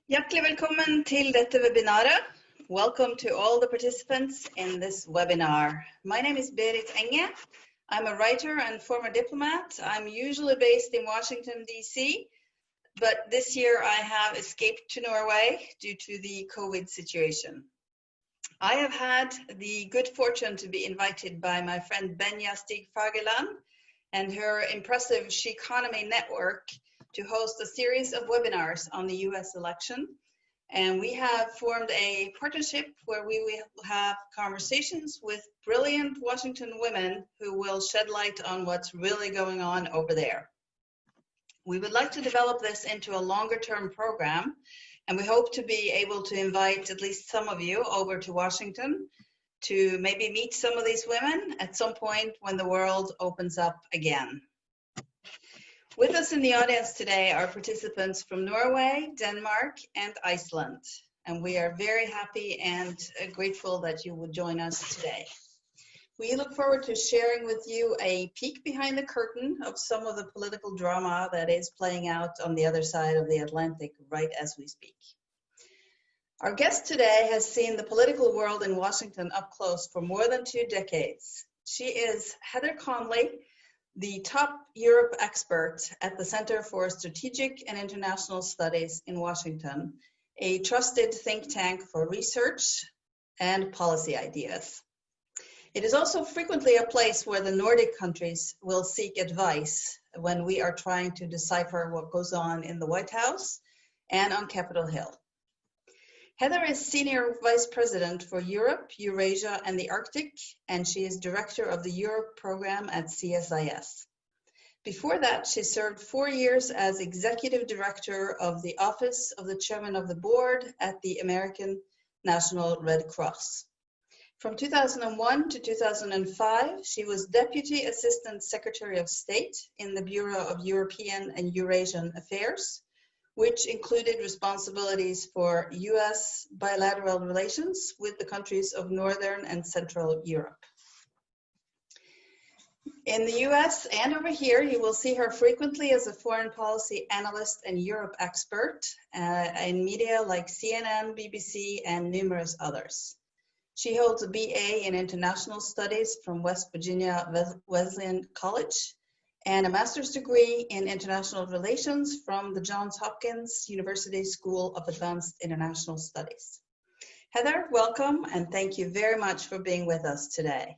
Hjertelig velkommen til dette webinaret. Welcome to all the participants in this webinar. My name is Berit Enge. I'm a writer and former diplomat. I'm usually based in Washington, D.C., but this year I have escaped to Norway due to the COVID situation. I have had the good fortune to be invited by my friend Benja Stig Fagerland and her impressive SHEconomy network to host a series of webinars on the US election. And we have formed a partnership where we will have conversations with brilliant Washington women who will shed light on what's really going on over there. We would like to develop this into a longer-term program, and we hope to be able to invite at least some of you over to Washington to maybe meet some of these women at some point when the world opens up again. With us in the audience today are participants from Norway, Denmark, and Iceland. And we are very happy and grateful that you would join us today. We look forward to sharing with you a peek behind the curtain of some of the political drama that is playing out on the other side of the Atlantic right as we speak. Our guest today has seen the political world in Washington up close for more than 2 decades. She is Heather Conley, the top Europe expert at the Center for Strategic and International Studies in Washington, a trusted think tank for research and policy ideas. It is also frequently a place where the Nordic countries will seek advice when we are trying to decipher what goes on in the White House and on Capitol Hill. Heather is Senior Vice President for Europe, Eurasia, and the Arctic, and she is Director of the Europe Program at CSIS. Before that, she served 4 years as Executive Director of the Office of the Chairman of the Board at the American National Red Cross. From 2001 to 2005, she was Deputy Assistant Secretary of State in the Bureau of European and Eurasian Affairs, which included responsibilities for US bilateral relations with the countries of Northern and Central Europe. In the US and over here, you will see her frequently as a foreign policy analyst and Europe expert in media like CNN, BBC, and numerous others. She holds a BA in International Studies from West Virginia Wesleyan College and a master's degree in international relations from the Johns Hopkins University School of Advanced International Studies. Heather, welcome, and thank you very much for being with us today.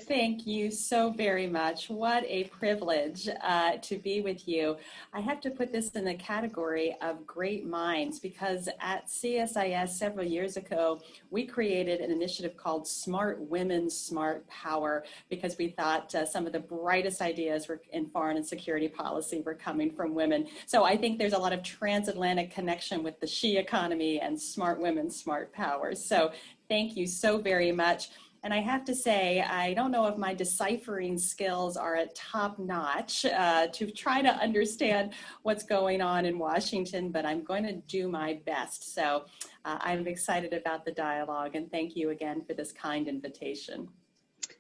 Thank you so very much. What a privilege to be with you. I have to put this in the category of great minds because at CSIS several years ago, we created an initiative called Smart Women, Smart Power because we thought some of the brightest ideas in foreign and security policy were coming from women. So I think there's a lot of transatlantic connection with the SHEconomy and Smart Women, Smart Power. So thank you so very much. And I have to say, I don't know if my deciphering skills are at top notch to try to understand what's going on in Washington, but I'm going to do my best. So I'm excited about the dialogue, and thank you again for this kind invitation.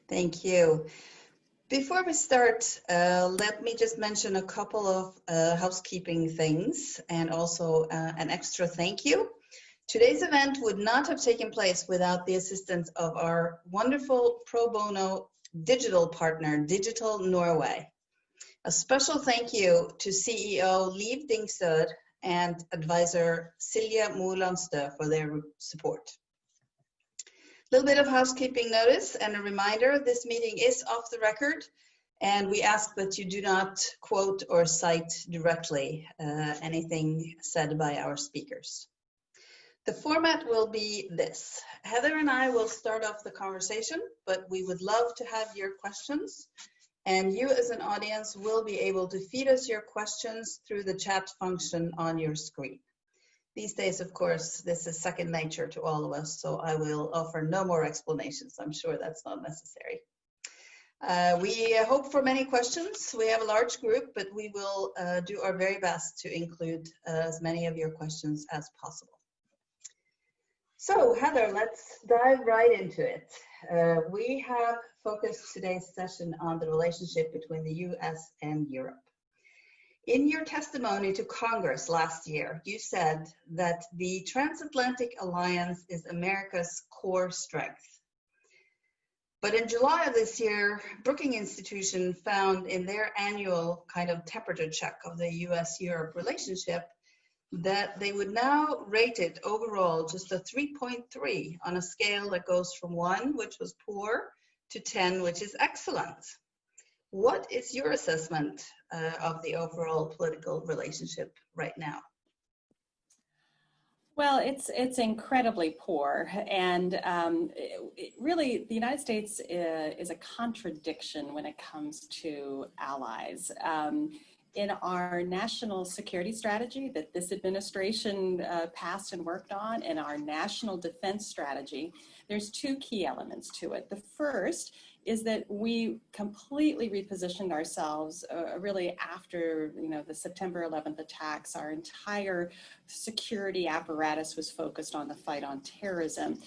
Thank you. Before we start, let me just mention a couple of housekeeping things and also an extra thank you. Today's event would not have taken place without the assistance of our wonderful pro bono digital partner, Digital Norway. A special thank you to CEO Liv Dingsø and advisor Silje Molandstø for their support. A little bit of housekeeping notice and a reminder, this meeting is off the record and we ask that you do not quote or cite directly anything said by our speakers. The format will be this. Heather and I will start off the conversation, but we would love to have your questions. And you as an audience will be able to feed us your questions through the chat function on your screen. These days, of course, this is second nature to all of us, so I will offer no more explanations. I'm sure that's not necessary. We hope for many questions. We have a large group, but we will do our very best to include as many of your questions as possible. So Heather, let's dive right into it. We have focused today's session on the relationship between the US and Europe. In your testimony to Congress last year, you said that the transatlantic alliance is America's core strength. But in July of this year, Brookings Institution found in their annual kind of temperature check of the US-Europe relationship that they would now rate it overall just a 3.3 on a scale that goes from 1, which was poor, to 10, which is excellent. What is your assessment of the overall political relationship right now? Well, it's incredibly poor, and really, the United States is a contradiction when it comes to allies. In our national security strategy that this administration passed and worked on, and our national defense strategy, there's two key elements to it. The first is that we completely repositioned ourselves really after the September 11th attacks. Our entire security apparatus was focused on the fight on terrorism.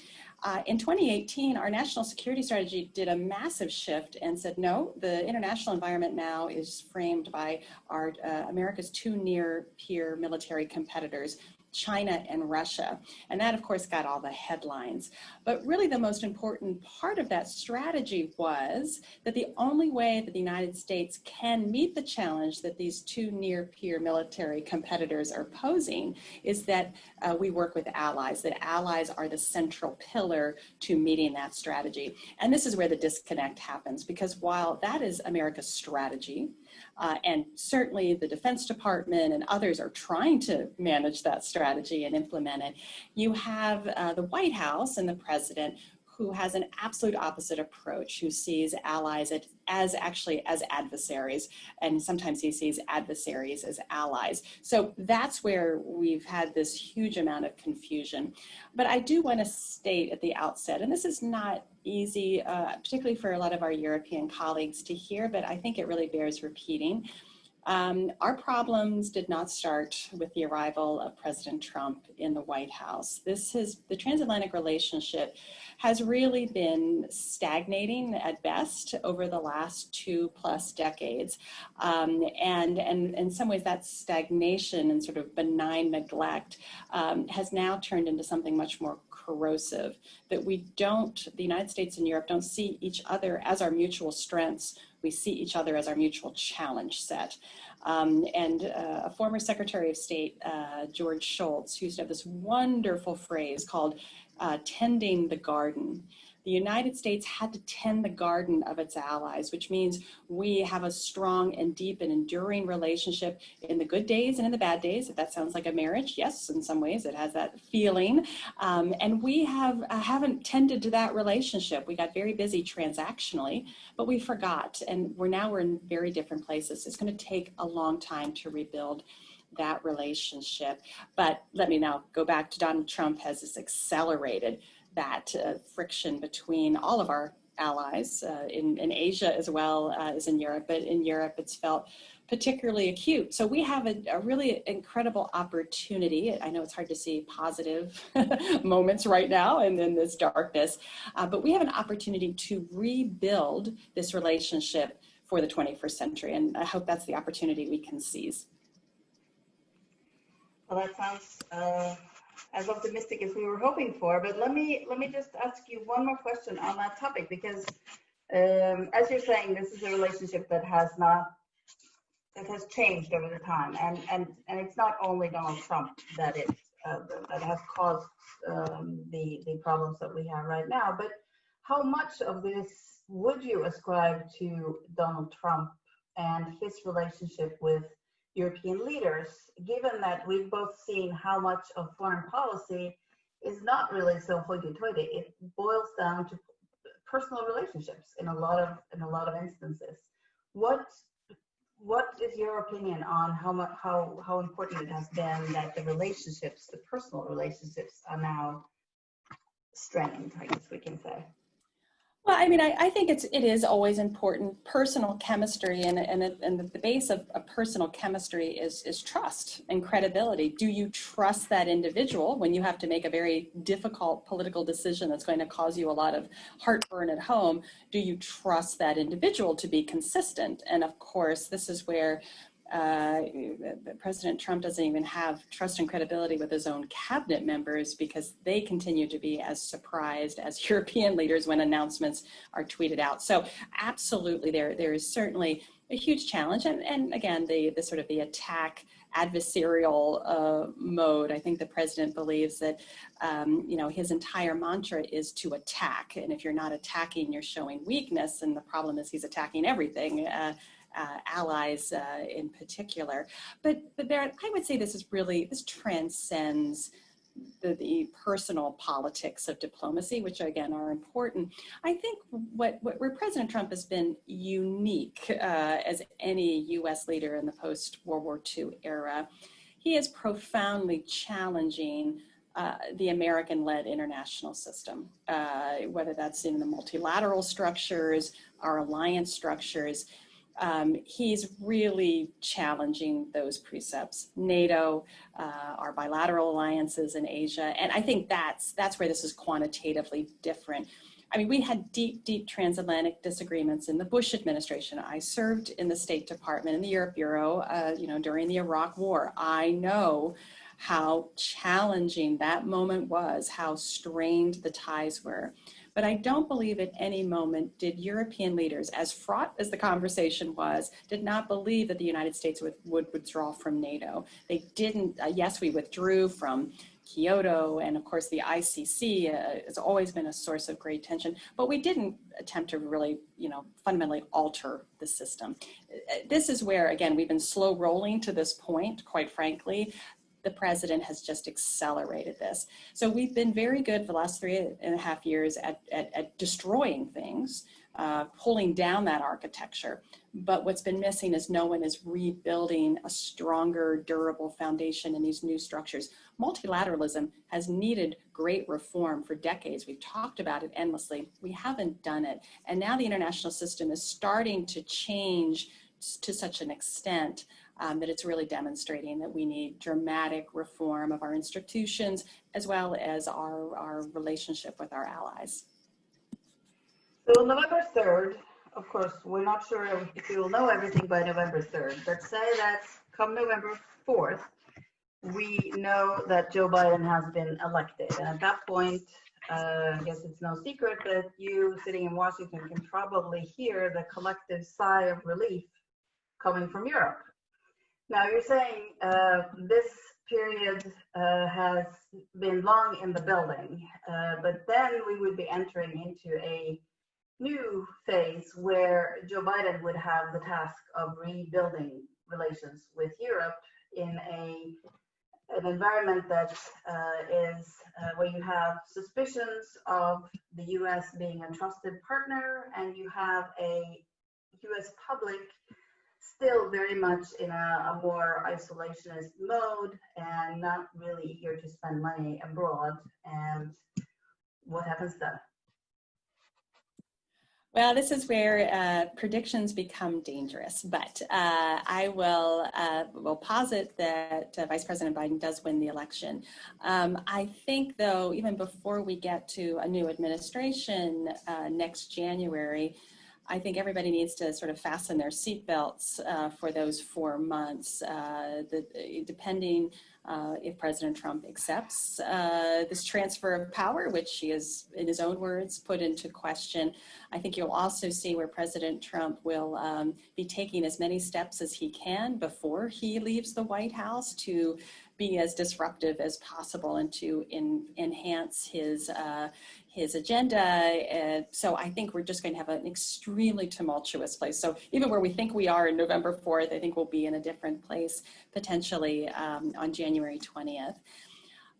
In 2018, our national security strategy did a massive shift and said, no, the international environment now is framed by our America's two near-peer military competitors, China and Russia. And that, of course, got all the headlines. But really the most important part of that strategy was that the only way that the United States can meet the challenge that these two near-peer military competitors are posing is that we work with allies, that allies are the central pillar to meeting that strategy. And this is where the disconnect happens, because while that is America's strategy, and certainly the Defense Department and others are trying to manage that strategy and implement it, you have the White House and the president who has an absolute opposite approach, who sees allies as adversaries, and sometimes he sees adversaries as allies. So that's where we've had this huge amount of confusion. But I do want to state at the outset, and this is not easy, particularly for a lot of our European colleagues to hear, but I think it really bears repeating. Our problems did not start with the arrival of President Trump in the White House. The transatlantic relationship has really been stagnating at best over the last 2+ decades. And in some ways that stagnation and sort of benign neglect has now turned into something much more corrosive, that the United States and Europe don't see each other as our mutual strengths. We see each other as our mutual challenge set. A former Secretary of State, George Shultz, used to have this wonderful phrase called tending the garden. The United States had to tend the garden of its allies, which means we have a strong and deep and enduring relationship in the good days and in the bad days. If that sounds like a marriage, yes, in some ways it has that feeling. And we haven't tended to that relationship. We got very busy transactionally, but we forgot. And we're in very different places. It's going to take a long time to rebuild that relationship. But let me now go back to Donald Trump has accelerated that friction between all of our allies in Asia as well as in Europe, but in Europe it's felt particularly acute. So we have a really incredible opportunity. I know it's hard to see positive moments right now and in this darkness, but we have an opportunity to rebuild this relationship for the 21st century, and I hope that's the opportunity we can seize. Well, that sounds as optimistic as we were hoping for, but let me just ask you one more question on that topic, because as you're saying, this is a relationship that has changed over the time, and it's not only Donald Trump that has caused the problems that we have right now, but how much of this would you ascribe to Donald Trump and his relationship with European leaders, given that we've both seen how much of foreign policy is not really so hoity-toity? It boils down to personal relationships in a lot of instances. What is your opinion on how important it has been that the personal relationships, are now strained, I guess we can say? Well, I mean, I think it is always important, personal chemistry, and the base of personal chemistry is trust and credibility. Do you trust that individual when you have to make a very difficult political decision that's going to cause you a lot of heartburn at home? Do you trust that individual to be consistent? And of course, this is where President Trump doesn't even have trust and credibility with his own cabinet members because they continue to be as surprised as European leaders when announcements are tweeted out. So absolutely, there is certainly a huge challenge. And again, the sort of the attack adversarial mode. I think the president believes that, his entire mantra is to attack. And if you're not attacking, you're showing weakness. And the problem is he's attacking everything. Allies in particular. But Barrett, I would say this transcends the personal politics of diplomacy, which again are important. I think where President Trump has been unique as any US leader in the post-World War II era, he is profoundly challenging the American-led international system, whether that's in the multilateral structures, our alliance structures. He's really challenging those precepts, NATO, our bilateral alliances in Asia. And I think that's where this is quantitatively different. I mean, we had deep transatlantic disagreements in the Bush administration. I served in the State Department in the Europe Bureau, during the Iraq War. I know how challenging that moment was, how strained the ties were. But I don't believe at any moment did European leaders, as fraught as the conversation was, did not believe that the United States would withdraw from NATO. They didn't. Yes, we withdrew from Kyoto, and of course the ICC has always been a source of great tension, but we didn't attempt to really, fundamentally alter the system. This is where, again, we've been slow rolling to this point, quite frankly. The president has just accelerated this. So we've been very good for the last 3.5 years at destroying things, pulling down that architecture. But what's been missing is no one is rebuilding a stronger, durable foundation in these new structures. Multilateralism has needed great reform for decades. We've talked about it endlessly. We haven't done it. And now the international system is starting to change to such an extent that it's really demonstrating that we need dramatic reform of our institutions as well as our relationship with our allies. So November 3rd, of course, we're not sure if we will know everything by November 3rd, but say that come November 4th, we know that Joe Biden has been elected. And at that point, I guess it's no secret that you sitting in Washington can probably hear the collective sigh of relief coming from Europe. Now you're saying this period has been long in the building, but then we would be entering into a new phase where Joe Biden would have the task of rebuilding relations with Europe in an environment that is where you have suspicions of the US being a trusted partner, and you have a US public still very much in a more isolationist mode and not really eager to spend money abroad. And what happens then? Well, this is where predictions become dangerous, but I will posit that Vice President Biden does win the election. I think, though, even before we get to a new administration next January, I think everybody needs to sort of fasten their seatbelts for those 4 months, depending if President Trump accepts this transfer of power, which he is, in his own words, put into question. I think you'll also see where President Trump will be taking as many steps as he can before he leaves the White House to be as disruptive as possible and to enhance his agenda. So I think we're just going to have an extremely tumultuous place. So even where we think we are in November 4th, I think we'll be in a different place potentially on January 20th.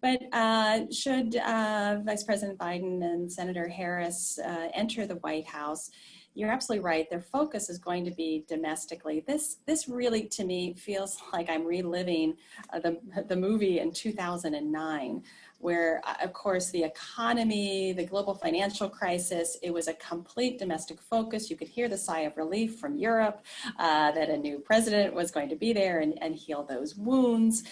But should Vice President Biden and Senator Harris enter the White House, you're absolutely right. Their focus is going to be domestically. This really, to me, feels like I'm reliving the movie in 2009, where, of course, the economy, the global financial crisis, it was a complete domestic focus. You could hear the sigh of relief from Europe that a new president was going to be there and heal those wounds.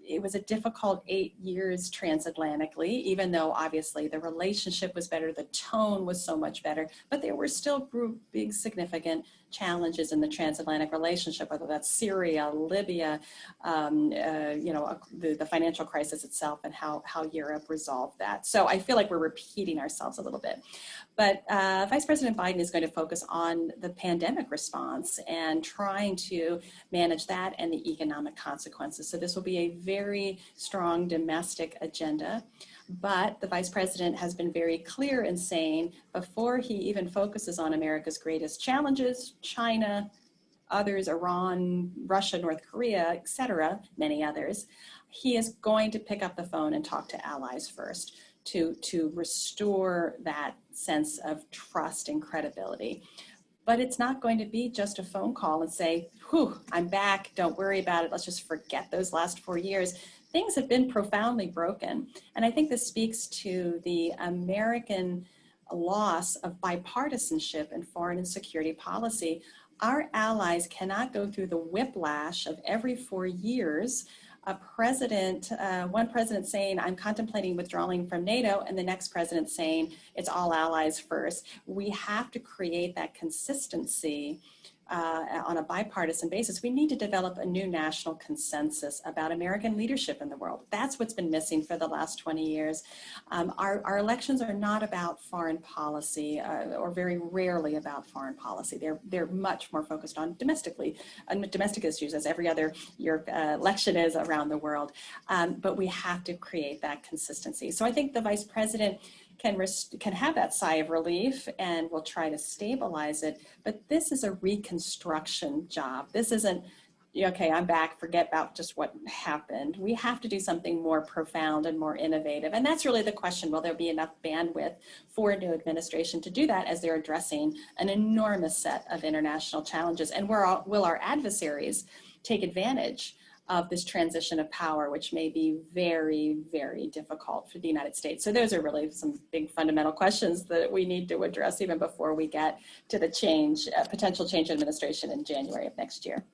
it was a difficult 8 years transatlantically, even though obviously the relationship was better, the tone was so much better, but there were still big significant challenges in the transatlantic relationship, whether that's Syria, Libya, the financial crisis itself, and how Europe resolved that. So I feel like we're repeating ourselves a little bit. But Vice President Biden is going to focus on the pandemic response and trying to manage that and the economic consequences. So this will be a very strong domestic agenda. But the Vice President has been very clear in saying before he even focuses on America's greatest challenges, China, others, Iran, Russia, North Korea, et cetera, many others, he is going to pick up the phone and talk to allies first to restore that sense of trust and credibility. But it's not going to be just a phone call and say, whew, I'm back, don't worry about it, let's just forget those last 4 years. Things have been profoundly broken. And I think this speaks to the American loss of bipartisanship in foreign and security policy. Our allies cannot go through the whiplash of every 4 years one president saying, I'm contemplating withdrawing from NATO, and the next president saying, it's all allies first. We have to create that consistency on a bipartisan basis. We need to develop a new national consensus about American leadership in the world. That's what's been missing for the last 20 years. Our elections are not about foreign policy, or very rarely about foreign policy. They're much more focused on domestic issues, as every other election is around the world. But we have to create that consistency. So I think the Vice President can have that sigh of relief, and we'll try to stabilize it. But this is a reconstruction job. This isn't, okay, I'm back, forget about just what happened. We have to do something more profound and more innovative. And that's really the question. Will there be enough bandwidth for a new administration to do that as they're addressing an enormous set of international challenges? And will our adversaries take advantage of this transition of power, which may be very, very difficult for the United States? So those are really some big fundamental questions that we need to address even before we get to the potential change in administration in January of next year.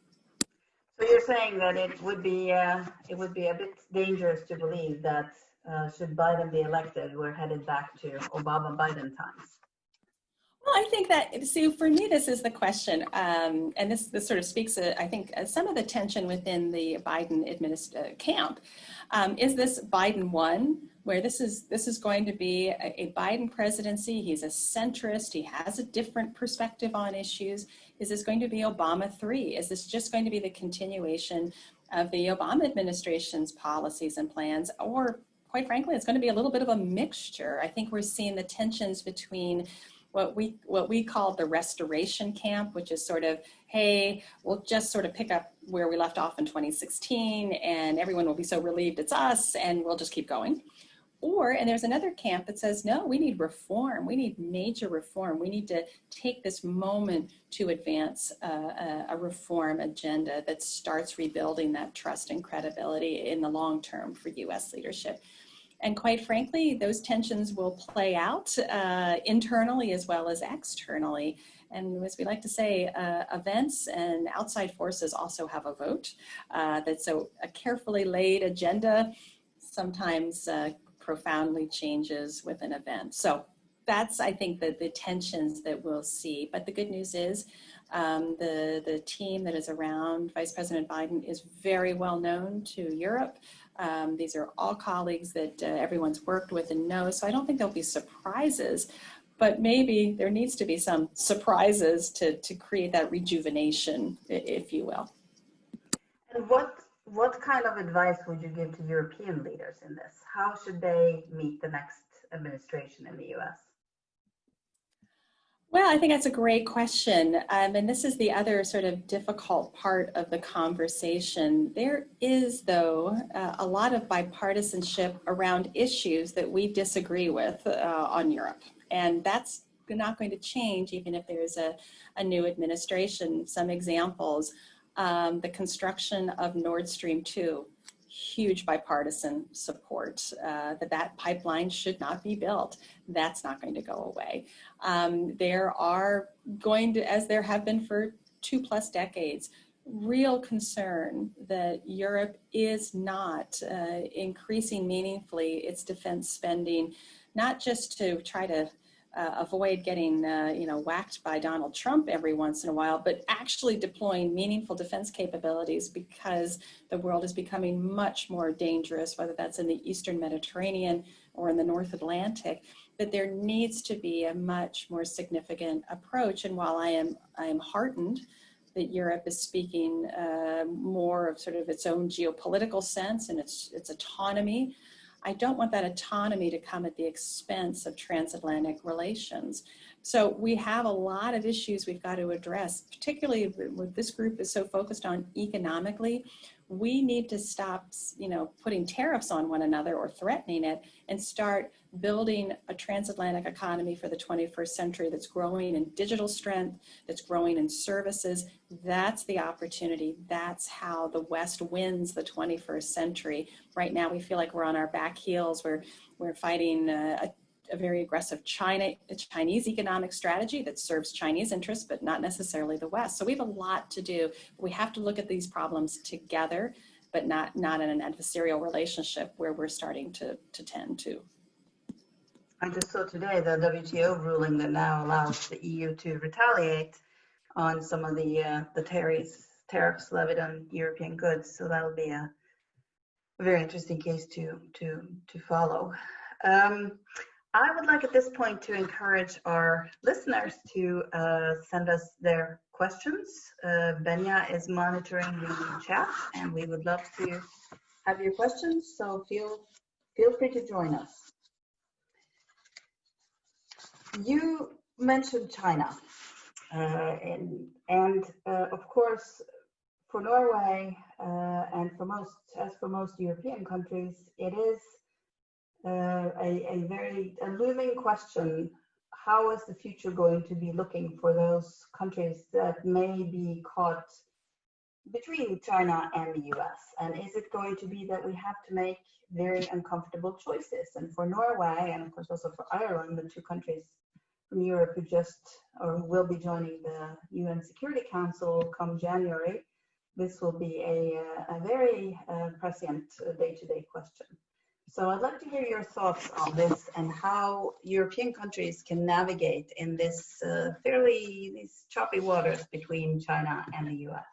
So you're saying that it would be a bit dangerous to believe that should Biden be elected, we're headed back to Obama-Biden times. Well, I think that, see, for me, this is the question, and this sort of speaks to, I think, some of the tension within the Biden camp. Is this Biden 1, where this is going to be a Biden presidency? He's a centrist. He has a different perspective on issues. Is this going to be Obama 3? Is this just going to be the continuation of the Obama administration's policies and plans? Or, quite frankly, it's going to be a little bit of a mixture. I think we're seeing the tensions between what we call the restoration camp, which is sort of, hey, we'll just sort of pick up where we left off in 2016 and everyone will be so relieved it's us and we'll just keep going. And there's another camp that says, no, we need reform. We need major reform. We need to take this moment to advance a reform agenda that starts rebuilding that trust and credibility in the long term for US leadership. And quite frankly, those tensions will play out internally as well as externally. And as we like to say, events and outside forces also have a vote. So a carefully laid agenda sometimes profoundly changes with an event. So that's, I think, the tensions that we'll see. But the good news is the team that is around Vice President Biden is very well known to Europe. These are all colleagues that everyone's worked with and knows. So I don't think there'll be surprises, but maybe there needs to be some surprises to create that rejuvenation, if you will. And what kind of advice would you give to European leaders in this? How should they meet the next administration in the US? Well, I think that's a great question. And this is the other sort of difficult part of the conversation. There is, though, a lot of bipartisanship around issues that we disagree with on Europe. And that's not going to change even if there's a new administration. Some examples, the construction of Nord Stream 2. Huge bipartisan support that pipeline should not be built. That's not going to go away. There are going to, as there have been for 2+ decades, real concern that Europe is not increasing meaningfully its defense spending, not just to try to avoid getting whacked by Donald Trump every once in a while, but actually deploying meaningful defense capabilities, because the world is becoming much more dangerous, whether that's in the Eastern Mediterranean or in the North Atlantic. That there needs to be a much more significant approach. And while I am heartened that Europe is speaking more of sort of its own geopolitical sense and its autonomy, I don't want that autonomy to come at the expense of transatlantic relations. So we have a lot of issues we've got to address, particularly what this group is so focused on economically. We need to stop, putting tariffs on one another or threatening it, and start building a transatlantic economy for the 21st century that's growing in digital strength, that's growing in services. That's the opportunity. That's how the West wins the 21st century. Right now, we feel like we're on our back heels. We're fighting a very aggressive Chinese economic strategy that serves Chinese interests, but not necessarily the West. So we have a lot to do. We have to look at these problems together, but not in an adversarial relationship where we're starting to tend to. I just saw today the WTO ruling that now allows the EU to retaliate on some of the tariffs levied on European goods. So that'll be a very interesting case to follow. I would like at this point to encourage our listeners to send us their questions. Benya is monitoring the chat, and we would love to have your questions, so feel free to join us. You mentioned China, and of course, for Norway and for most European countries, it is a looming question. How is the future going to be looking for those countries that may be caught between China and the US? And is it going to be that we have to make very uncomfortable choices? And for Norway, and of course also for Ireland, the two countries from Europe who just or will be joining the UN Security Council come January, this will be a very prescient day-to-day question. So I'd like to hear your thoughts on this and how European countries can navigate in this these choppy waters between China and the US.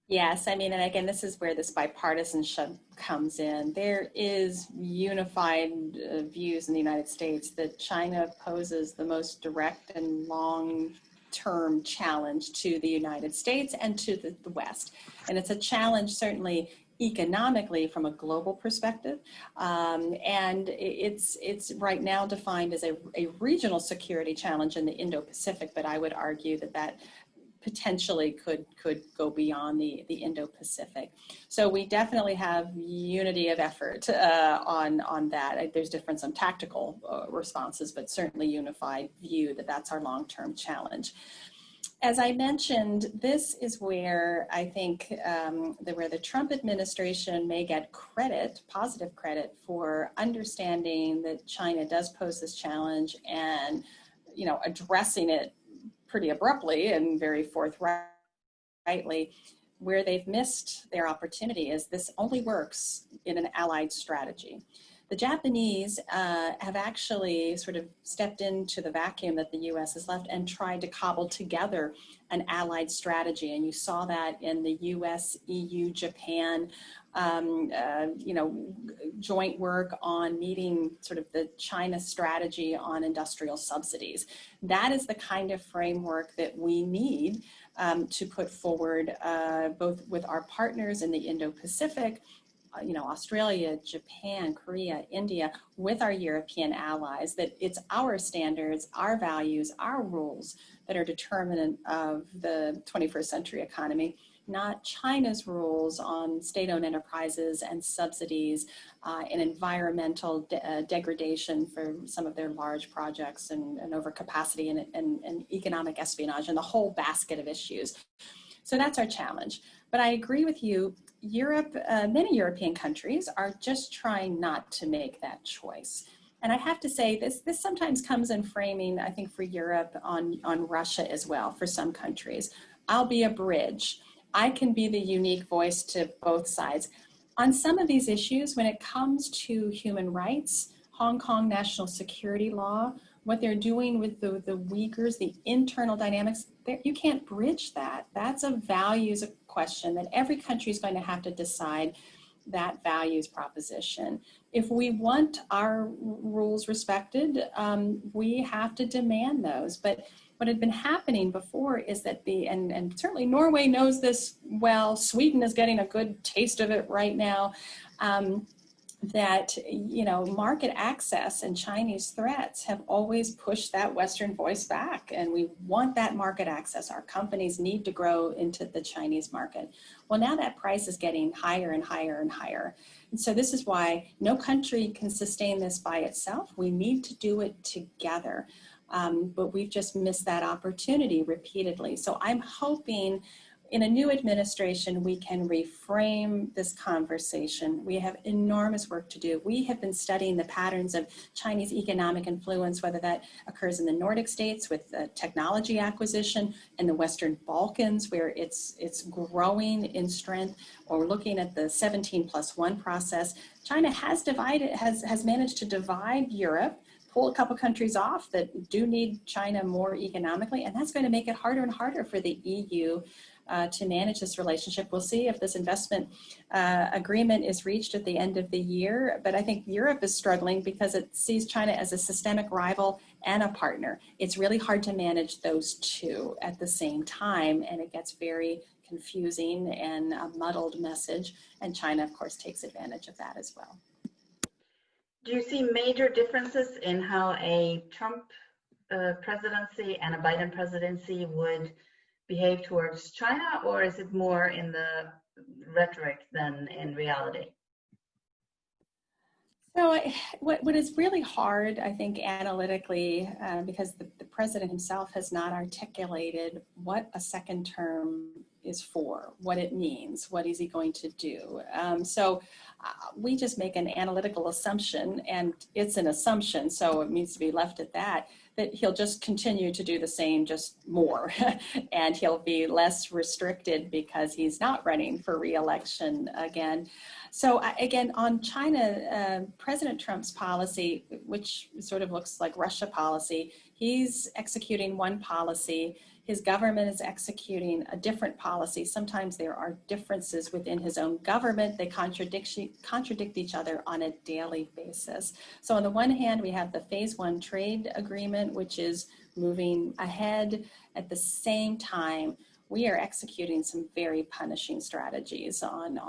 Yes, I mean, and again, this is where this bipartisanship comes in. There is unified views in the United States that China poses the most direct and long-term challenge to the United States and to the West. And it's a challenge certainly economically from a global perspective. And it's right now defined as a regional security challenge in the Indo-Pacific, but I would argue that potentially could go beyond the Indo-Pacific. So we definitely have unity of effort on that. There's difference on tactical responses, but certainly unified view that that's our long-term challenge. As I mentioned, this is where I think where the Trump administration may get credit, positive credit, for understanding that China does pose this challenge and, addressing it pretty abruptly and very forthrightly. Where they've missed their opportunity is this only works in an allied strategy. The Japanese have actually sort of stepped into the vacuum that the U.S. has left and tried to cobble together an allied strategy. And you saw that in the U.S., EU, Japan, joint work on meeting sort of the China strategy on industrial subsidies. That is the kind of framework that we need to put forward both with our partners in the Indo-Pacific, Australia, Japan, Korea, India, with our European allies, that it's our standards, our values, our rules that are determinant of the 21st century economy, not China's rules on state-owned enterprises and subsidies and environmental degradation for some of their large projects and overcapacity and economic espionage and the whole basket of issues. So that's our challenge. But I agree with you. Europe, many European countries are just trying not to make that choice. And I have to say, this sometimes comes in framing, I think, for Europe on Russia as well, for some countries. I'll be a bridge. I can be the unique voice to both sides. On some of these issues, when it comes to human rights, Hong Kong national security law, what they're doing with the Uyghurs, the internal dynamics, you can't bridge that. That's a values question that every country is going to have to decide that values proposition. If we want our rules respected, we have to demand those. But what had been happening before is that and certainly Norway knows this well, Sweden is getting a good taste of it right now, that, market access and Chinese threats have always pushed that Western voice back. And we want that market access. Our companies need to grow into the Chinese market. Well, now that price is getting higher and higher and higher. And so this is why no country can sustain this by itself. We need to do it together. But we've just missed that opportunity repeatedly. So I'm hoping in a new administration, we can reframe this conversation. We have enormous work to do. We have been studying the patterns of Chinese economic influence, whether that occurs in the Nordic states with technology acquisition, in the Western Balkans, where it's growing in strength, or looking at the 17+1 process. China has managed to divide Europe, pull a couple countries off that do need China more economically, and that's going to make it harder and harder for the EU to manage this relationship. We'll see if this investment agreement is reached at the end of the year, but I think Europe is struggling because it sees China as a systemic rival and a partner. It's really hard to manage those two at the same time, and it gets very confusing and a muddled message, and China, of course, takes advantage of that as well. Do you see major differences in how a Trump presidency and a Biden presidency would behave towards China, or is it more in the rhetoric than in reality? So what is really hard, I think, analytically, because the president himself has not articulated what a second term is for, what it means, what is he going to do. So we just make an analytical assumption, and it's an assumption, so it needs to be left at that he'll just continue to do the same, just more, and he'll be less restricted because he's not running for re-election again. So again, on China, President Trump's policy, which sort of looks like Russia policy, he's executing one policy. His government is executing a different policy. Sometimes there are differences within his own government. They contradict each other on a daily basis. So on the one hand, we have the Phase 1 trade agreement, which is moving ahead. At the same time, we are executing some very punishing strategies on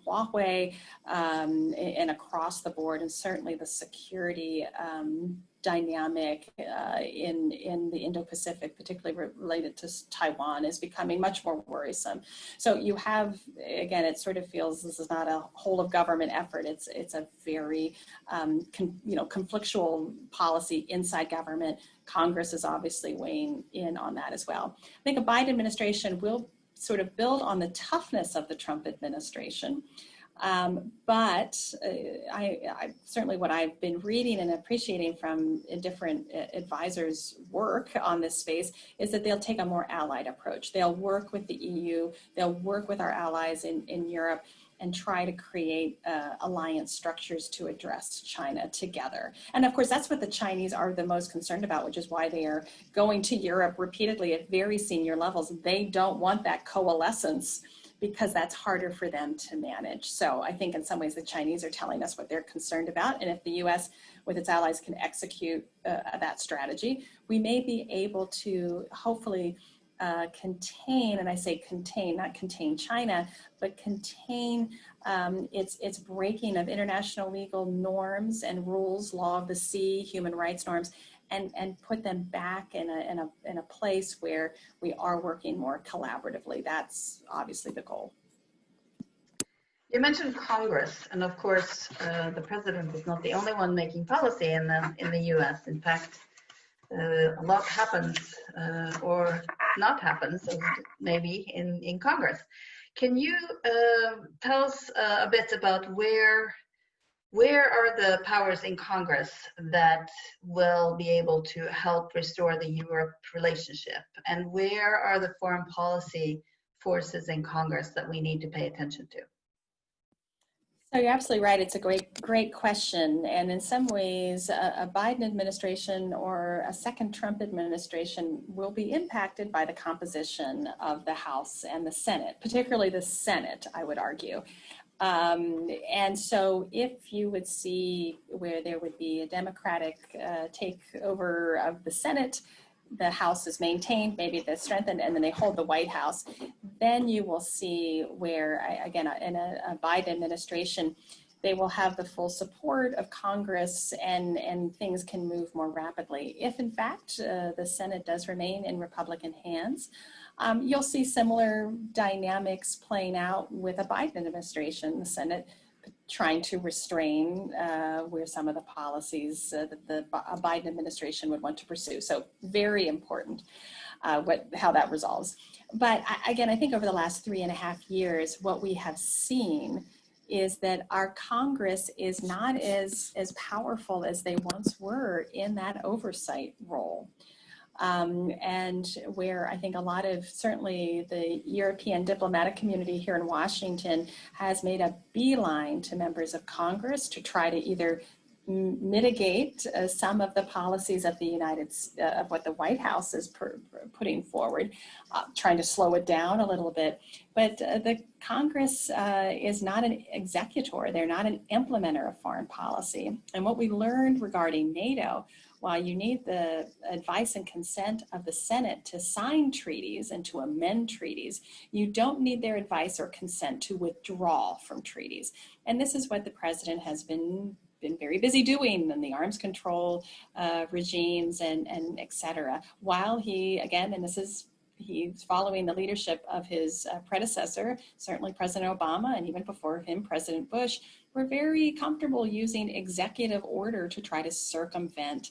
Huawei and across the board, and certainly the security dynamic in the Indo-Pacific, particularly related to Taiwan, is becoming much more worrisome. So you have, again, it sort of feels this is not a whole of government effort. It's a very conflictual policy inside government. Congress is obviously weighing in on that as well. I think a Biden administration will sort of build on the toughness of the Trump administration. But I certainly what I've been reading and appreciating from different advisors' work on this space is that they'll take a more allied approach. They'll work with the EU, they'll work with our allies in Europe, and try to create alliance structures to address China together. And of course, that's what the Chinese are the most concerned about, which is why they are going to Europe repeatedly at very senior levels. They don't want that coalescence because that's harder for them to manage. So I think in some ways the Chinese are telling us what they're concerned about. And if the US with its allies can execute that strategy, we may be able to hopefully contain, and I say contain, not contain China, but contain its breaking of international legal norms and rules, law of the sea, human rights norms, and put them back in a place where we are working more collaboratively. That's obviously the goal. You mentioned Congress, and of course, the president is not the only one making policy in the U.S. In fact, a lot happens or not happens, maybe in Congress. Can you tell us a bit about where where are the powers in Congress that will be able to help restore the Europe relationship? And where are the foreign policy forces in Congress that we need to pay attention to? So you're absolutely right. It's a great question. And in some ways, a Biden administration or a second Trump administration will be impacted by the composition of the House and the Senate, particularly the Senate, I would argue. And so if you would see where there would be a Democratic takeover of the Senate, the House is maintained, maybe they're strengthened, and then they hold the White House, then you will see where, again, in a Biden administration, they will have the full support of Congress and things can move more rapidly. If, in fact, the Senate does remain in Republican hands, you'll see similar dynamics playing out with a Biden administration, the Senate trying to restrain where some of the policies that a Biden administration would want to pursue. So very important how that resolves. But again, I think over the last 3.5 years, what we have seen is that our Congress is not as powerful as they once were in that oversight role. And where I think a lot of, certainly the European diplomatic community here in Washington has made a beeline to members of Congress to try to either mitigate some of the policies of the of what the White House is putting forward, trying to slow it down a little bit. But the Congress is not an executor. They're not an implementer of foreign policy. And what we learned regarding NATO, while you need the advice and consent of the Senate to sign treaties and to amend treaties, you don't need their advice or consent to withdraw from treaties. And this is what the president has been very busy doing in the arms control regimes and et cetera. While he, again, and he's following the leadership of his predecessor, certainly President Obama, and even before him, President Bush, were very comfortable using executive order to try to circumvent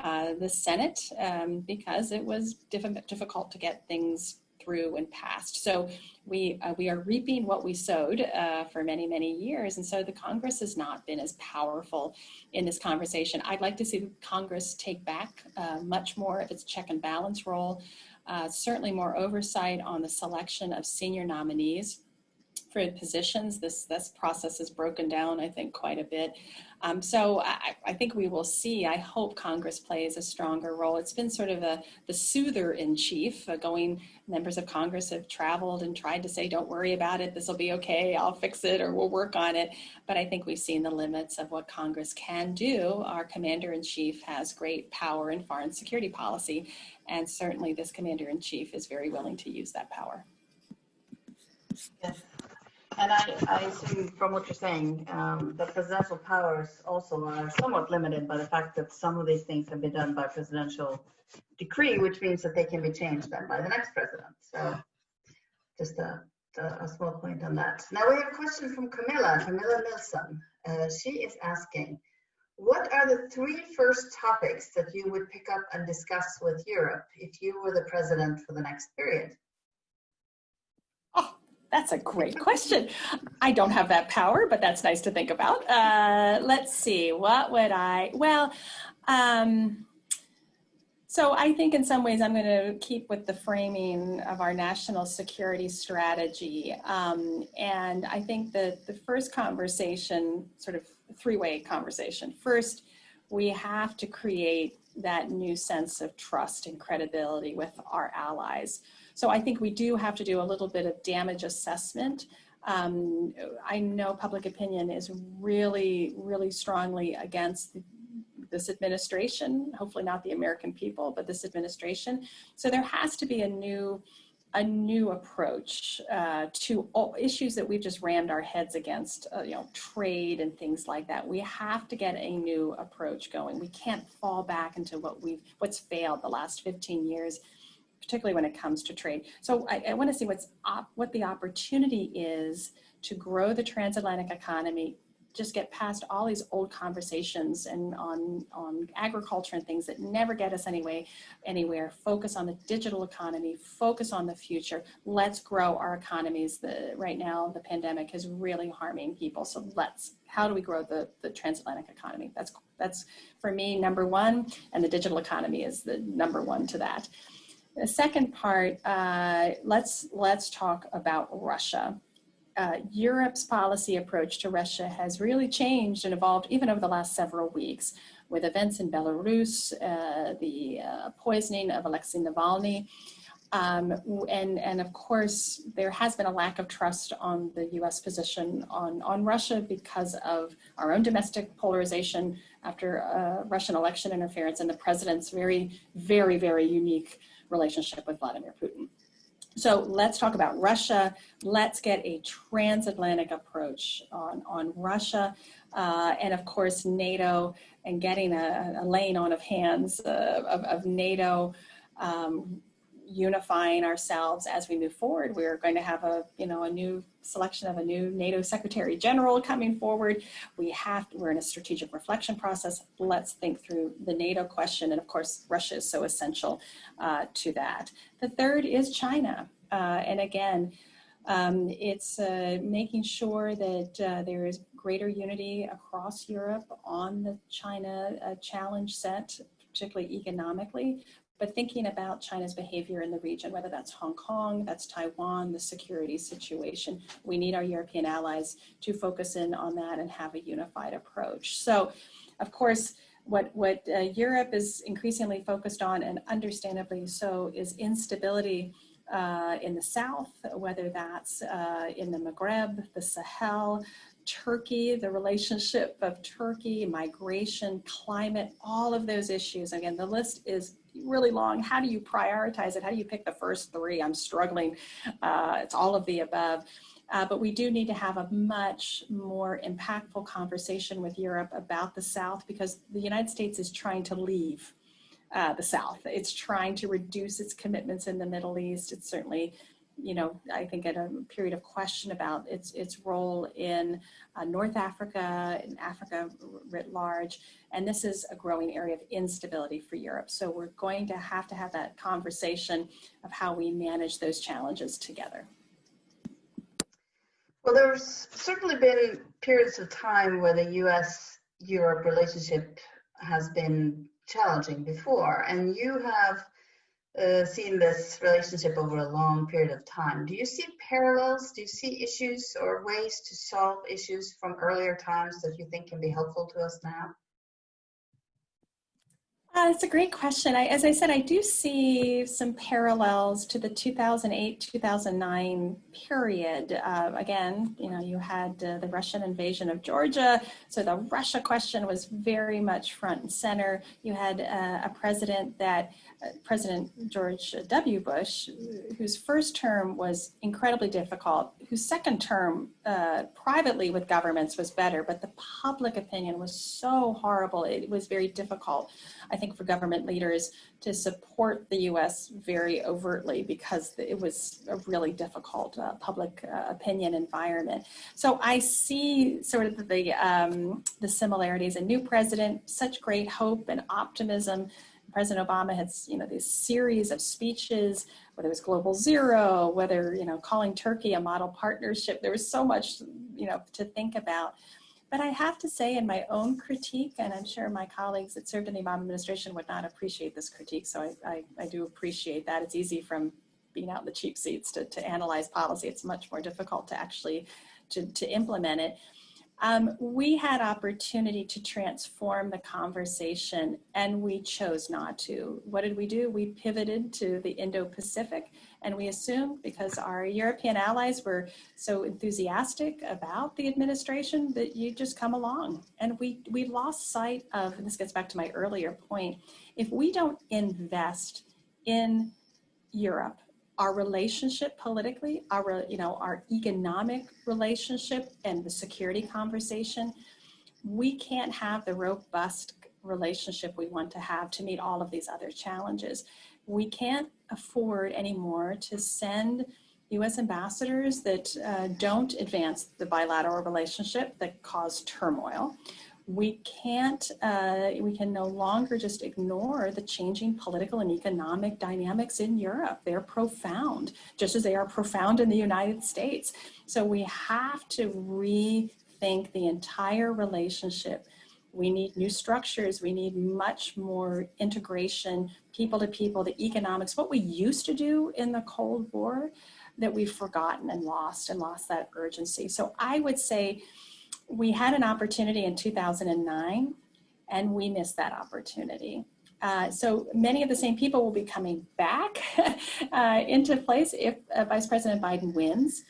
the Senate because it was difficult to get things through and passed. So we are reaping what we sowed for many, many years. And so the Congress has not been as powerful in this conversation. I'd like to see Congress take back much more of its check and balance role, certainly more oversight on the selection of senior nominees for positions. This process is broken down, I think, quite a bit. So I think we will see, I hope Congress plays a stronger role. It's been sort of the soother in chief. Members of Congress have traveled and tried to say, don't worry about it, this will be okay, I'll fix it, or we'll work on it. But I think we've seen the limits of what Congress can do. Our commander-in-chief has great power in foreign security policy, and certainly this commander-in-chief is very willing to use that power. Yes. And I assume from what you're saying, the presidential powers also are somewhat limited by the fact that some of these things have been done by presidential decree, which means that they can be changed then by the next president. So just a small point on that. Now we have a question from Camilla Nilsson. She is asking, what are the 3 first topics that you would pick up and discuss with Europe if you were the president for the next period? That's a great question. I don't have that power, but that's nice to think about. Let's see, what would so I think in some ways I'm going to keep with the framing of our national security strategy. And I think that the first conversation, sort of 3-way conversation. First, we have to create that new sense of trust and credibility with our allies. So I think we do have to do a little bit of damage assessment. I know public opinion is really, really strongly against this administration, hopefully not the American people, but this administration. So there has to be a new approach to all issues that we've just rammed our heads against, trade and things like that. We have to get a new approach going. We can't fall back into what's failed the last 15 years, particularly when it comes to trade. So I want to see what the opportunity is to grow the transatlantic economy just get past all these old conversations and on agriculture and things that never get us anywhere. Focus on the digital economy, focus on the future. Let's grow our economies. Right now, the pandemic is really harming people. So how do we grow the transatlantic economy? That's for me, number one, and the digital economy is the number one to that. The second part, let's talk about Russia. Europe's policy approach to Russia has really changed and evolved even over the last several weeks with events in Belarus, the poisoning of Alexei Navalny, and of course, there has been a lack of trust on the U.S. position on Russia because of our own domestic polarization after Russian election interference and the president's very, very, very unique relationship with Vladimir Putin. So let's talk about Russia. Let's get a transatlantic approach on Russia. And of course, NATO and getting a laying on of hands of NATO, unifying ourselves as we move forward. We're going to have a new selection of a new NATO Secretary General coming forward. We're in a strategic reflection process. Let's think through the NATO question. And of course, Russia is so essential to that. The third is China. And again, it's making sure that there is greater unity across Europe on the China challenge set, particularly economically, but thinking about China's behavior in the region, whether that's Hong Kong, that's Taiwan, the security situation. We need our European allies to focus in on that and have a unified approach. So, of course, what Europe is increasingly focused on, and understandably so, is instability in the south, whether that's in the Maghreb, the Sahel, Turkey, the relationship of Turkey, migration, climate, all of those issues. Again, the list is really long. How do you prioritize it? How do you pick the first three? I'm struggling. It's all of the above. But we do need to have a much more impactful conversation with Europe about the South, because the United States is trying to leave the South. It's trying to reduce its commitments in the Middle East. It's certainly, I think at a period of question about its role in North Africa and Africa writ large. And this is a growing area of instability for Europe. So we're going to have that conversation of how we manage those challenges together. Well, there's certainly been periods of time where the US-Europe relationship has been challenging before, and you have seen this relationship over a long period of time. Do you see parallels? Do you see issues or ways to solve issues from earlier times that you think can be helpful to us now? It's a great question. As I said, I do see some parallels to the 2008-2009 period. Again, you had the Russian invasion of Georgia, so the Russia question was very much front and center. You had a president President George W. Bush, whose first term was incredibly difficult, whose second term privately with governments was better, but the public opinion was so horrible. It was very difficult, I think, for government leaders to support the U.S. very overtly because it was a really difficult public opinion environment. So I see sort of the similarities. A new president, such great hope and optimism. President Obama had, this series of speeches, whether it was Global Zero, whether, calling Turkey a model partnership. There was so much, to think about. But I have to say, in my own critique, and I'm sure my colleagues that served in the Obama administration would not appreciate this critique, so I do appreciate that. It's easy from being out in the cheap seats to analyze policy. It's much more difficult to actually to implement it. We had opportunity to transform the conversation, and we chose not to. What did we do? We pivoted to the Indo-Pacific, and we assumed, because our European allies were so enthusiastic about the administration, that you just come along. And we lost sight of, and this gets back to my earlier point, if we don't invest in Europe, our relationship politically, our economic relationship and the security conversation, we can't have the robust relationship we want to have to meet all of these other challenges. We can't afford anymore to send U.S. ambassadors that don't advance the bilateral relationship, that cause turmoil. We can no longer just ignore the changing political and economic dynamics in Europe. They're profound, just as they are profound in the United States. So we have to rethink the entire relationship. We need new structures. We need much more integration, people to people, the economics, what we used to do in the Cold War that we've forgotten and lost that urgency. So I would say we had an opportunity in 2009 and we missed that opportunity. So many of the same people will be coming back into place if Vice President Biden wins.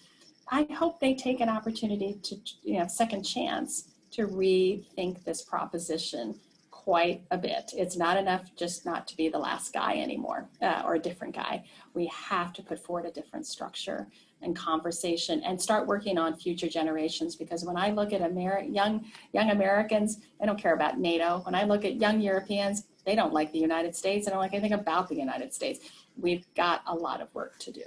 I hope they take an opportunity to, second chance to rethink this proposition quite a bit. It's not enough just not to be the last guy anymore, or a different guy. We have to put forward a different structure and conversation and start working on future generations. Because when I look at young Americans, they don't care about NATO. When I look at young Europeans, they don't like the United States. They don't like anything about the United States. We've got a lot of work to do.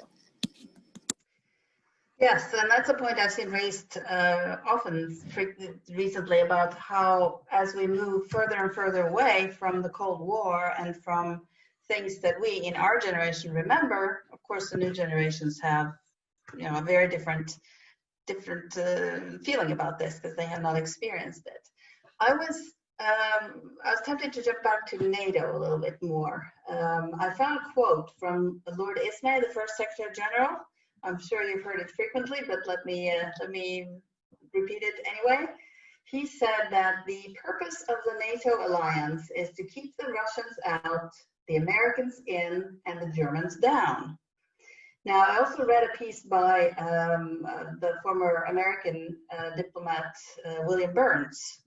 Yes, and that's a point I've seen raised often recently about how, as we move further and further away from the Cold War and from things that we in our generation remember, of course, the new generations have, a very different feeling about this because they have not experienced it. I was tempted to jump back to NATO a little bit more. I found a quote from Lord Ismay, the first Secretary General. I'm sure you've heard it frequently, but let me repeat it anyway. He said that the purpose of the NATO alliance is to keep the Russians out, the Americans in, and the Germans down. Now, I also read a piece by the former American diplomat William Burns.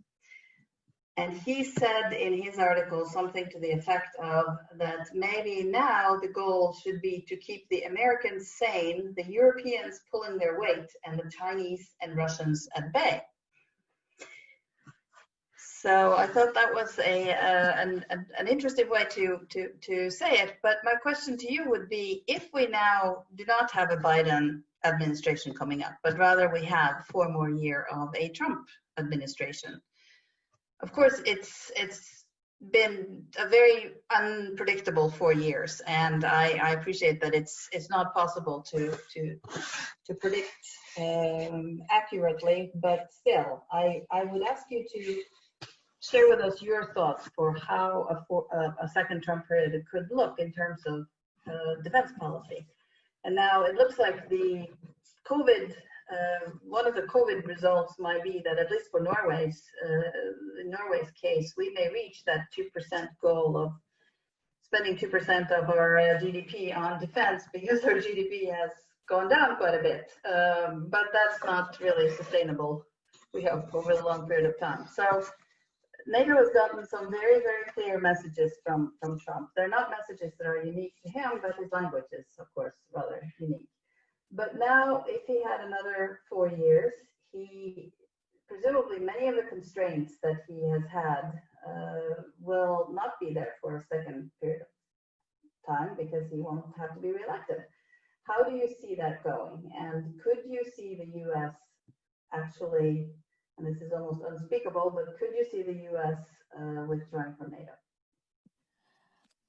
And he said in his article something to the effect of that maybe now the goal should be to keep the Americans sane, the Europeans pulling their weight, and the Chinese and Russians at bay. So I thought that was an interesting way to say it. But my question to you would be, if we now do not have a Biden administration coming up, but rather we have 4 more years of a Trump administration. Of course, it's been a very unpredictable 4 years, and I appreciate that it's not possible to predict accurately. But still, I would ask you to share with us your thoughts for how a second Trump period could look in terms of defense policy. And now it looks like the COVID. One of the COVID results might be that, at least for Norway's case, we may reach that 2% goal of spending 2% of our GDP on defense, because our GDP has gone down quite a bit. But that's not really sustainable, we hope, over a long period of time. So NATO has gotten some very, very clear messages from Trump. They're not messages that are unique to him, but his language is, of course, rather unique. But now, if he had another 4 years, he presumably many of the constraints that he has had will not be there for a second period of time because he won't have to be reelected. How do you see that going? And could you see the U.S. actually, and this is almost unspeakable, but could you see the U.S. withdrawing from NATO?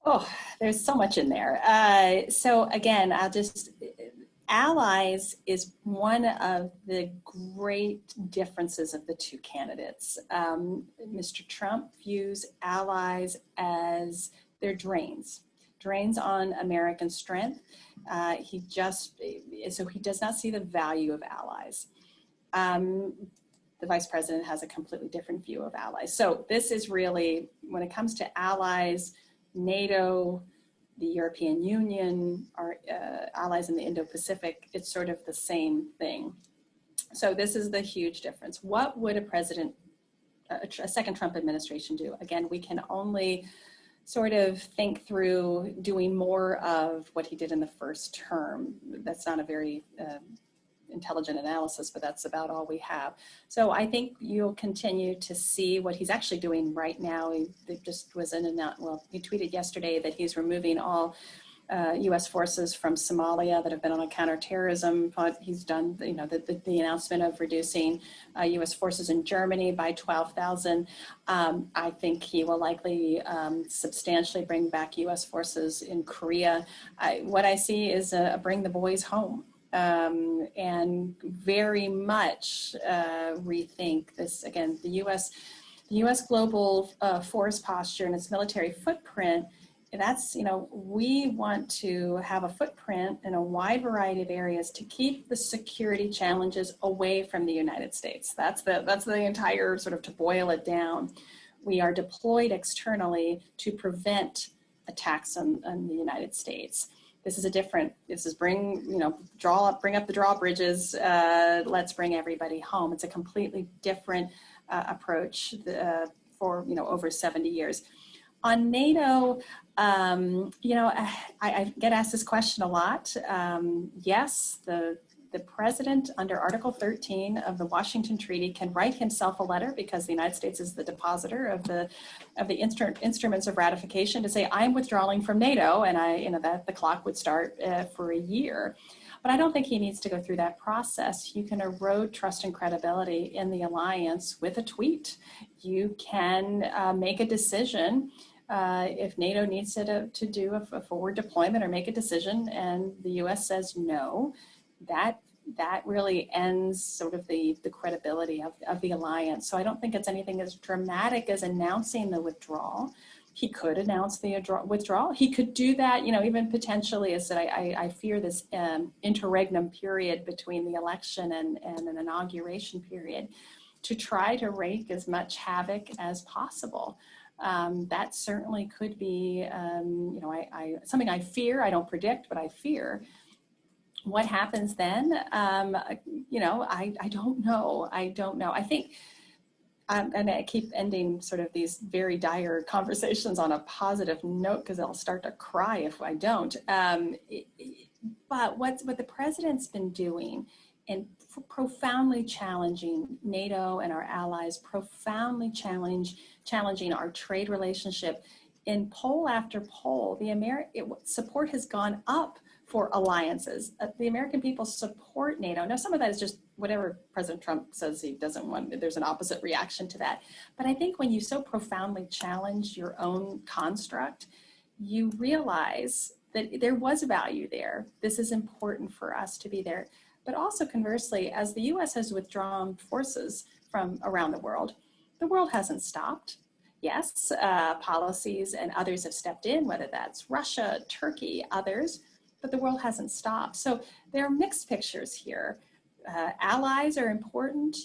Oh, there's so much in there. So again, allies is one of the great differences of the two candidates. Mr. Trump views allies as their drains on American strength. He does not see the value of allies. The vice president has a completely different view of allies. So this is really, when it comes to allies, NATO, the European Union, our allies in the Indo-Pacific, it's sort of the same thing. So this is the huge difference. What would a second Trump administration do? Again, we can only sort of think through doing more of what he did in the first term. That's not a very intelligent analysis, but that's about all we have. So I think you'll continue to see what he's actually doing right now. He just was he tweeted yesterday that he's removing all U.S. forces from Somalia that have been on a counterterrorism. He's done, you know, the announcement of reducing U.S. forces in Germany by 12,000. I think he will likely substantially bring back U.S. forces in Korea. What I see is a bring the boys home. And very much rethink this again. The U.S. global force posture and its military footprint. That's, you know, we want to have a footprint in a wide variety of areas to keep the security challenges away from the United States. That's the entire sort of, to boil it down. We are deployed externally to prevent attacks on the United States. This is bring, you know, bring up the drawbridges, let's bring everybody home. It's a completely different approach for, you know, over 70 years. On NATO, you know, I get asked this question a lot. Yes, the president under Article 13 of the Washington Treaty can write himself a letter, because the United States is the depositor of the instruments of ratification, to say I'm withdrawing from NATO, and you know, that the clock would start for a year. But I don't think he needs to go through that process. You can erode trust and credibility in the alliance with a tweet. You can make a decision if NATO needs to do a forward deployment or make a decision, and the U.S. says no, that really ends sort of the credibility of the alliance. So I don't think it's anything as dramatic as announcing the withdrawal. He could announce the withdrawal. He could do that, you know, even potentially, as I fear this interregnum period between the election and an inauguration period, to try to wreak as much havoc as possible. That certainly could be, you know, something I fear. I don't predict, but I fear. What happens then? You know, I don't know. I don't know. I think, and I keep ending sort of these very dire conversations on a positive note, because I'll start to cry if I don't. But what the president's been doing, and profoundly challenging NATO and our allies, profoundly challenging our trade relationship. In poll after poll, support has gone up for alliances. The American people support NATO. Now, some of that is just whatever President Trump says he doesn't want. There's an opposite reaction to that. But I think when you so profoundly challenge your own construct, you realize that there was value there. This is important for us to be there. But also conversely, as the U.S. has withdrawn forces from around the world hasn't stopped. Yes, policies and others have stepped in, whether that's Russia, Turkey, others, but the world hasn't stopped. So there are mixed pictures here. Allies are important,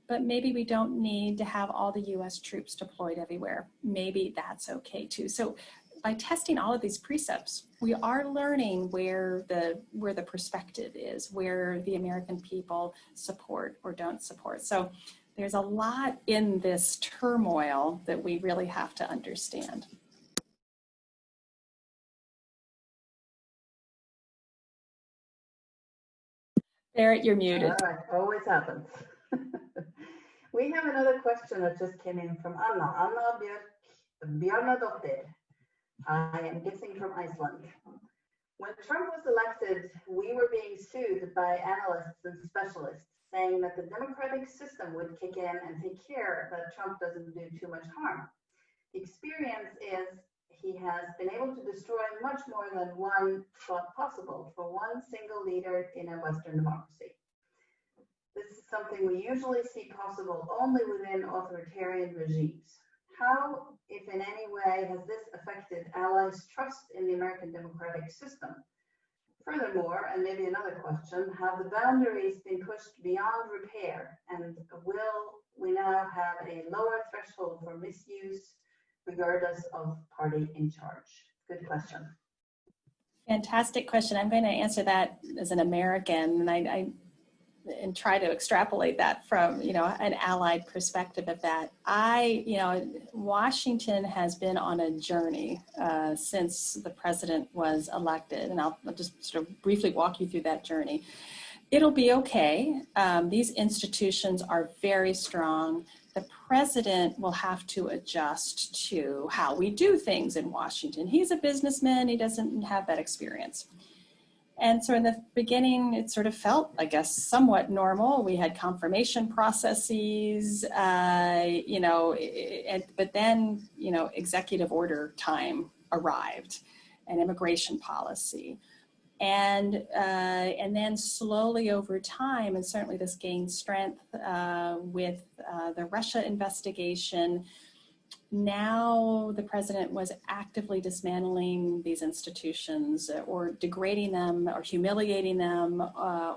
but maybe we don't need to have all the U.S. troops deployed everywhere. Maybe that's okay too. So by testing all of these precepts, we are learning where the perspective is, where the American people support or don't support. So there's a lot in this turmoil that we really have to understand. Barrett, you're muted. All right, always happens. We have another question that just came in from Anna Bjarnadottir. I am guessing from Iceland. When Trump was elected, we were being sued by analysts and specialists, saying that the democratic system would kick in and take care that Trump doesn't do too much harm. The experience is he has been able to destroy much more than one thought possible for one single leader in a Western democracy. This is something we usually see possible only within authoritarian regimes. How, if in any way, has this affected allies' trust in the American democratic system? Furthermore, and maybe another question, have the boundaries been pushed beyond repair, and will we now have a lower threshold for misuse regardless of party in charge? Good question. Fantastic question. I'm going to answer that as an American, and try to extrapolate that from, you know, an allied perspective of that. Washington has been on a journey since the president was elected, and I'll just sort of briefly walk you through that journey. It'll be okay. These institutions are very strong. The president will have to adjust to how we do things in Washington. He's a businessman, he doesn't have that experience. And so in the beginning, it sort of felt, I guess, somewhat normal. We had confirmation processes, but then, executive order time arrived and immigration policy. And then slowly over time, and certainly this gained strength with the Russia investigation. Now the president was actively dismantling these institutions or degrading them or humiliating them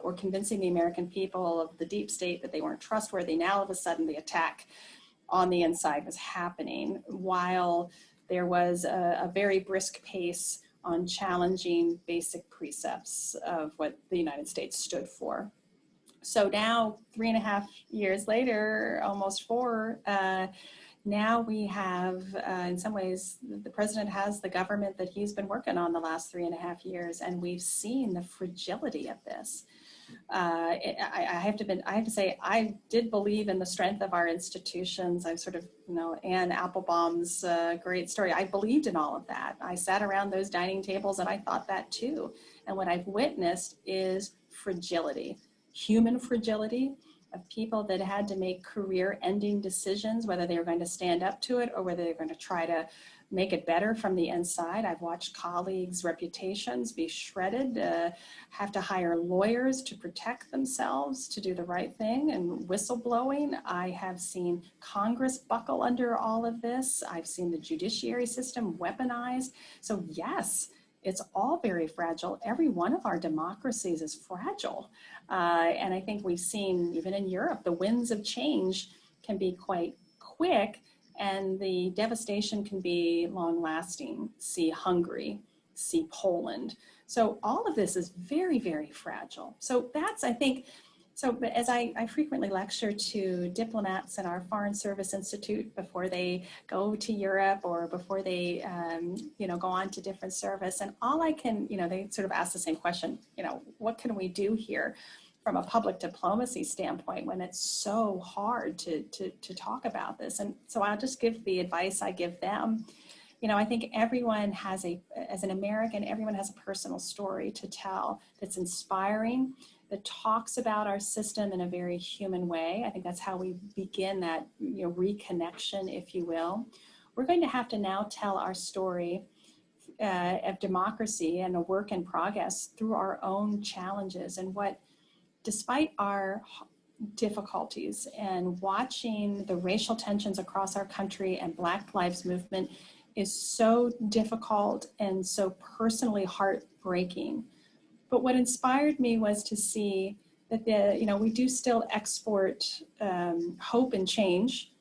or convincing the American people of the deep state that they weren't trustworthy. Now all of a sudden the attack on the inside was happening while there was a very brisk pace on challenging basic precepts of what the United States stood for. So now, 3.5 years later, almost 4, now we have, in some ways, the president has the government that he's been working on the last 3.5 years, and we've seen the fragility of this. I have to say, I did believe in the strength of our institutions. I'm sort of, Anne Applebaum's great story. I believed in all of that. I sat around those dining tables and I thought that too. And what I've witnessed is fragility, human fragility of people that had to make career-ending decisions, whether they were going to stand up to it or whether they're going to try to make it better from the inside. I've watched colleagues' reputations be shredded, have to hire lawyers to protect themselves, to do the right thing, and whistleblowing. I have seen Congress buckle under all of this. I've seen the judiciary system weaponized. So yes, it's all very fragile. Every one of our democracies is fragile. And I think we've seen, even in Europe, the winds of change can be quite quick, and the devastation can be long-lasting. See Hungary, see Poland. So all of this is very, very fragile. So that's, I think, but as I frequently lecture to diplomats in our Foreign Service Institute before they go to Europe or before they, go on to different service. And all I can, they sort of ask the same question, what can we do here from a public diplomacy standpoint when it's so hard to talk about this? And so I'll just give the advice I give them. I think everyone has as an American, everyone has a personal story to tell that's inspiring, that talks about our system in a very human way. I think that's how we begin that reconnection, if you will. We're going to have to now tell our story of democracy and a work in progress through our own challenges, and what, despite our difficulties and watching the racial tensions across our country and Black Lives Movement is so difficult and so personally heartbreaking. But what inspired me was to see that we do still export hope and change,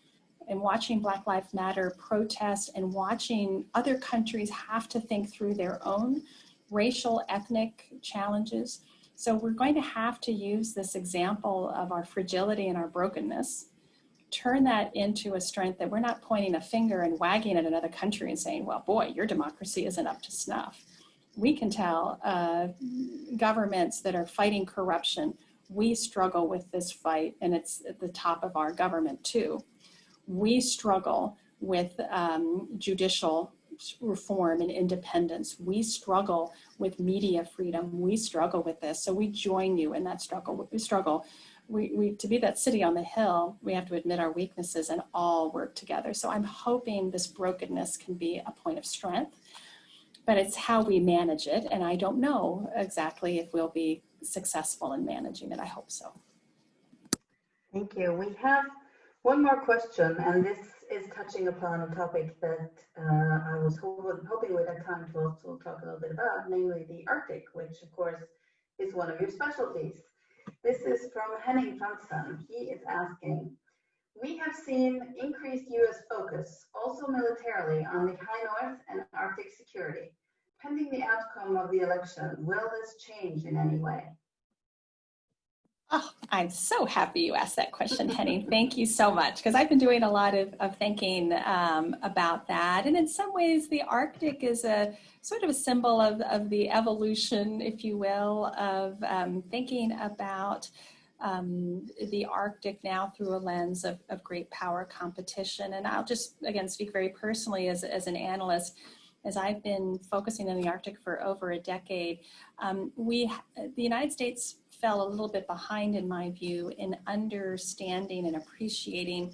and watching Black Lives Matter protest and watching other countries have to think through their own racial, ethnic challenges. So we're going to have to use this example of our fragility and our brokenness, turn that into a strength, that we're not pointing a finger and wagging at another country and saying, well, boy, your democracy isn't up to snuff. We can tell governments that are fighting corruption, we struggle with this fight, and it's at the top of our government too. We struggle with judicial reform and independence. We struggle with media freedom. We struggle with this. So we join you in that struggle. To be that city on the hill, we have to admit our weaknesses and all work together. So I'm hoping this brokenness can be a point of strength, but it's how we manage it. And I don't know exactly if we'll be successful in managing it. I hope so. Thank you. We have one more question, and this is touching upon a topic that I was hoping we'd have time to also talk a little bit about, namely the Arctic, which of course is one of your specialties. This is from Henning Franzen. He is asking, we have seen increased US focus, also militarily, on the High North and Arctic security. Pending the outcome of the election, will this change in any way? Oh, I'm so happy you asked that question, Henning. Thank you so much, because I've been doing a lot of thinking about that. And in some ways, the Arctic is a sort of a symbol of the evolution, if you will, of thinking about the Arctic now through a lens of great power competition. And I'll just, again, speak very personally as an analyst. As I've been focusing on the Arctic for over a decade, the United States fell a little bit behind, in my view, in understanding and appreciating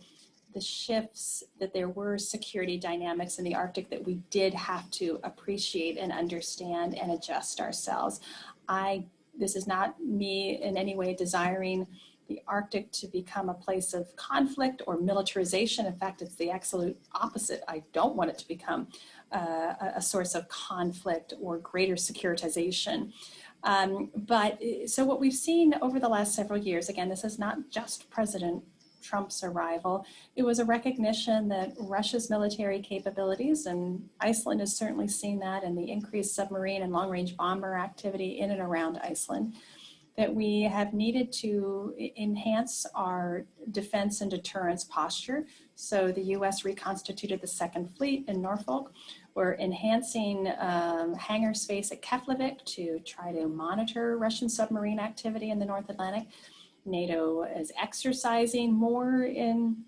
the shifts that there were security dynamics in the Arctic that we did have to appreciate and understand and adjust ourselves. This is not me in any way desiring the Arctic to become a place of conflict or militarization. In fact, it's the absolute opposite. I don't want it to become a source of conflict or greater securitization. So what we've seen over the last several years, again, this is not just President Trump's arrival, it was a recognition that Russia's military capabilities, and Iceland has certainly seen that, and the increased submarine and long-range bomber activity in and around Iceland, that we have needed to enhance our defense and deterrence posture. So the US reconstituted the Second Fleet in Norfolk. We're enhancing hangar space at Keflavik to try to monitor Russian submarine activity in the North Atlantic. NATO is exercising more in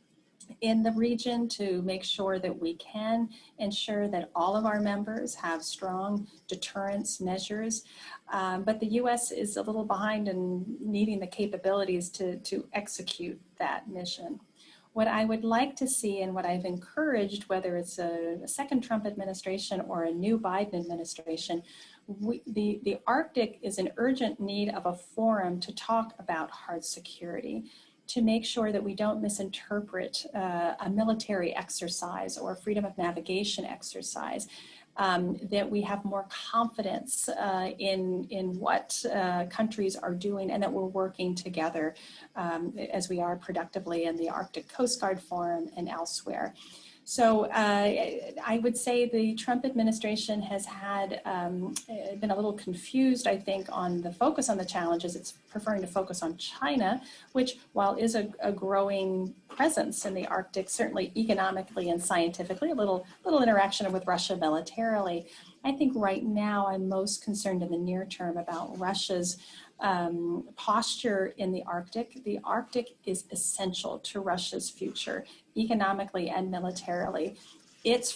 the region to make sure that we can ensure that all of our members have strong deterrence measures. But the US is a little behind in needing the capabilities to execute that mission. What I would like to see, and what I've encouraged, whether it's a second Trump administration or a new Biden administration, the Arctic is in urgent need of a forum to talk about hard security, to make sure that we don't misinterpret a military exercise or a freedom of navigation exercise, that we have more confidence in what countries are doing, and that we're working together as we are productively in the Arctic Coast Guard Forum and elsewhere. So I would say the Trump administration has been a little confused, I think, on the focus on the challenges. It's preferring to focus on China, which, while is a growing presence in the Arctic, certainly economically and scientifically, a little interaction with Russia militarily. I think right now I'm most concerned in the near term about Russia's posture in the Arctic. The Arctic is essential to Russia's future, economically and militarily. It's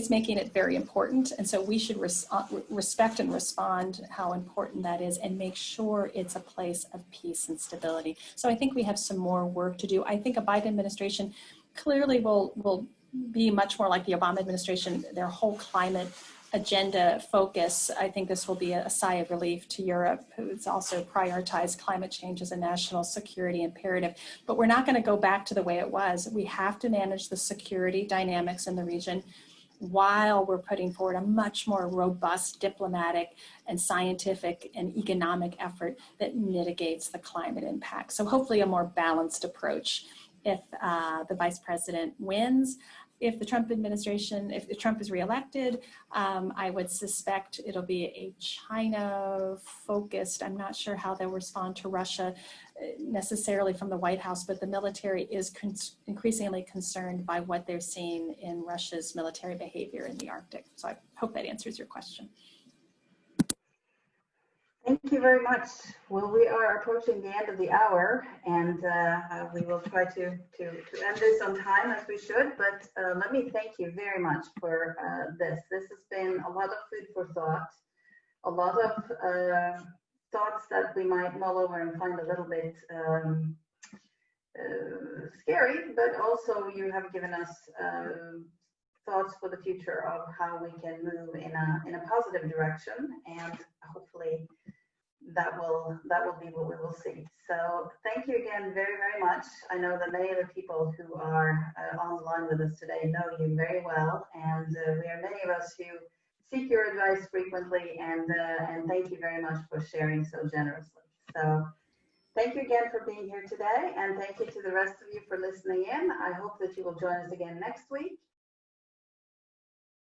making it very important, and so we should respect and respond how important that is, and make sure it's a place of peace and stability. So I think we have some more work to do. I think a Biden administration clearly will be much more like the Obama administration, their whole climate agenda focus. I think this will be a sigh of relief to Europe, who's also prioritized climate change as a national security imperative. But we're not going to go back to the way it was. We have to manage the security dynamics in the region while we're putting forward a much more robust diplomatic and scientific and economic effort that mitigates the climate impact. So hopefully a more balanced approach if the vice president wins. If the Trump administration, if Trump is reelected, I would suspect it'll be a China-focused. I'm not sure how they'll respond to Russia necessarily from the White House, but the military is increasingly concerned by what they're seeing in Russia's military behavior in the Arctic. So I hope that answers your question. Thank you very much. Well, we are approaching the end of the hour, and we will try to end this on time as we should, but let me thank you very much for this. This has been a lot of food for thought, a lot of thoughts that we might mull over and find a little bit scary, but also you have given us thoughts for the future of how we can move in a positive direction, and hopefully that will be what we will see. So thank you again very, very much. I know that many of the people who are on the line with us today know you very well, and we are many of us who seek your advice frequently, and thank you very much for sharing so generously. So thank you again for being here today, and thank you to the rest of you for listening in. I hope that you will join us again next week.